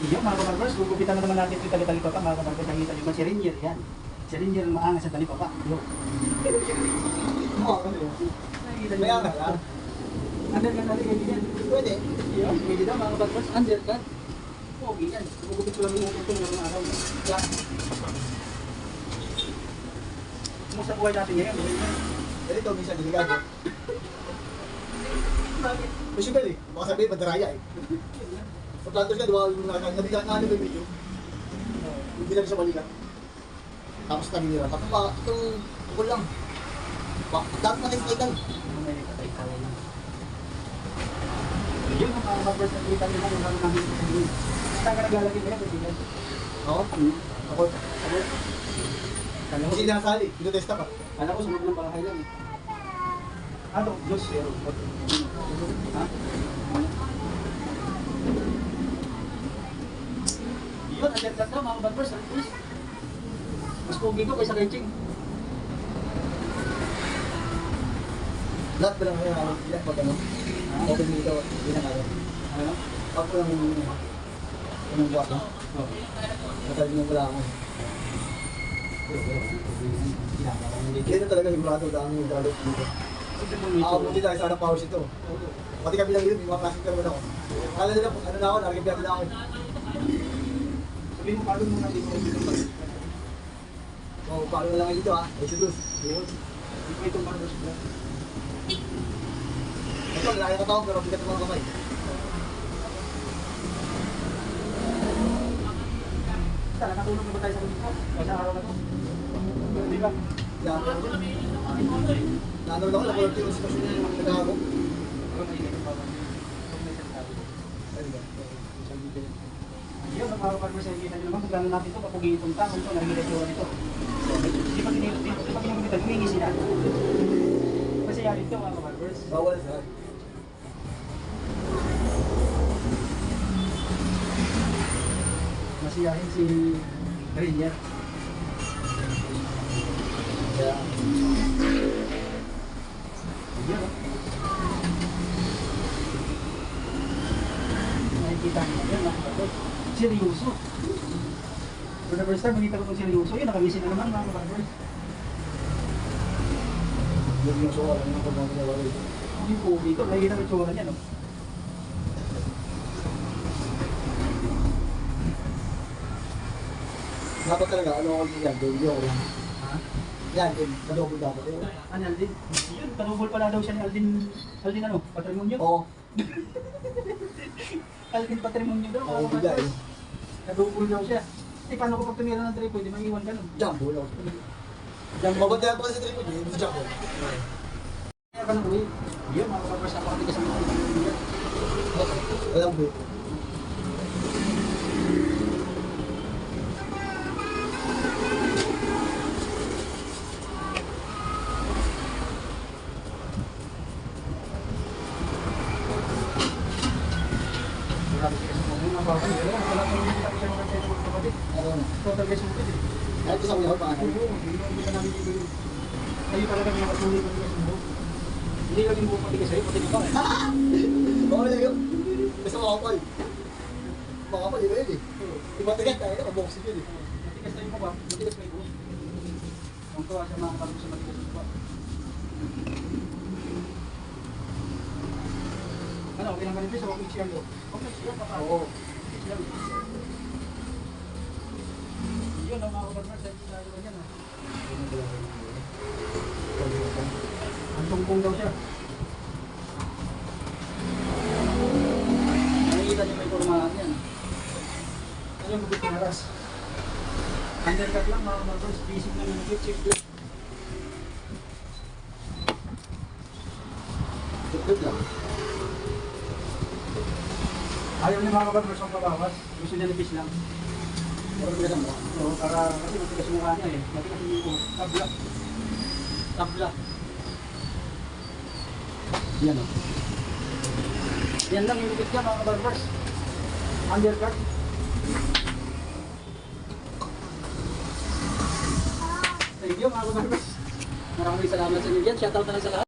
Yung mga kabarbers, gugupitan na naman natin ito tali-tali pa mga kabarbers. Nakita nyo ba? Syringer yan. Syringer ang maangas sa tali pa. Yo. Nakikita nyo. May angas lang. Undercut natin ganyan yan. Pwede. Yun, pwede daw mga kabarbers. Undercut. Pogi yan. Gugupit ko lang yung upit ko ng araw. Yan. Kumusta buhay natin ngayon? Ganito, minsan delikado. Bakit? Possible eh. Baka sabihin, madaraya eh. Sa plantos ka, di ba, nabigat na ano yung video? Hindi na sa balikat. Tapos naninira. Tapos pa, itong ukol lang. Dami na kayo kaitan. Yun ang mga kabarbers na kita nila yung gano'n namin sa inyo. Saan ka naglalagay nila? Pwede Oo. Ako. Kasi nakasali, pinotesta pa. Alam ko, sunod ng bahay lang eh. Ano? Diyos, zero. Ha? Yun, undercut daw mga barbers. Mas pogi ko kaysa kay Ching. Lahat pa lang ngayon, ilan pag ano. Open dito, ilan ano. Ano? Pag ko lang yung buwak no? Oh. Natali mo pala ako. Dito talaga sigurado daan yung dalot dito. Buti tayo sana powers ito. Pati kami lang yun, may mga plastic naman ako. Kala nila, ano na ako, nakikipiyat na ako. Sabihin mo, paano mo natin kung dito pa? Oo, paano na lang dito ha, exodus. Yun. Ito itong barbers ko. Ito, lalaki ka tao, pero bigat ng mga kamay. Tara, natulog na ba tayo sa dito? Sa araw na to? Di ba? Yan. Naanood ako, nakulog yung sitwasyon niya yung nagkakago. Yun, ang araw barbers ay kita nyo naman kung gano'n natin ito, kapag itong tao ito, nakikita siya nito. Di pa kinikulitan, humingi sila. Kasi yan ito mga barbers. Bawal sa Masiyahin si Rainier. kaya, Yun, oh. Nakikita niyo yan mga barbers. Seryoso. For the first time, makita ko itong seryoso. Yun, nakamisin na naman mga barbers. yung suwa lang yung pagmamang niya wala ito. Yung pogi ko, nakikita ko yung tsura niya, no? Dapat talaga, ano ako yan, video ko yan. Ha? Yan, kadobol dapat. Ano, Aldin? Yun, panubol pala daw siya ni Aldin. Aldin ano? Patrimonio? Oo, Aldin Patrimonio daw. oo, bigla eh. Nadubol daw siya. Eh, paano ko pag tumira ng tripo, hindi maiwan ka nun? Jumbo lang. Jumbo. Mabantayan pa kasi sa tripod eh, sa jumbo. Kaya ka nang uwi. Yun, mga kapapers, napakatigas ang mga tripo. Walang buo. Ano na? Total guys mo pwede. Kahit sa uyaw pa ano? Hindi ka namin dito yun. Kayo talaga mga kasulit ko tigas mo. Hindi lang yung buong patigas sa'yo, pati ikaw eh. Bawal lang yun. Basta makapal. Makapal, iba yun eh. Imatigan tayo, nakaboxing yun eh. Matigas na yung mukha, matigas na yung buhok. Ang tuwa sa mga kapag sa matigas yung mukha. Ano, okay lang ka rin sa walking chair mo? Okay, chair pa pa. Oo. Chair. Yun ang mga kapag sa ginagawa niya. Ang tungkong daw siya. Nakikita niyo may kurmahan yan. Ano yung bukit ng haras? Undercut lang mga kapag basic na manipit, chip lang. Good lang. Ayaw niya mga kapag ang pabawas. Gusto niya nipis lang. Pero bigat ang mukha. So, para kasi matigas yung mukha niya eh. Matigas yung mukha. Tabla. Tabla. Yan o. Yan lang yung lupit niya mga kabarbers. Undercut. Thank you mga kabarbers. Maraming salamat sa inyo dyan. Shoutout na lang sa lahat.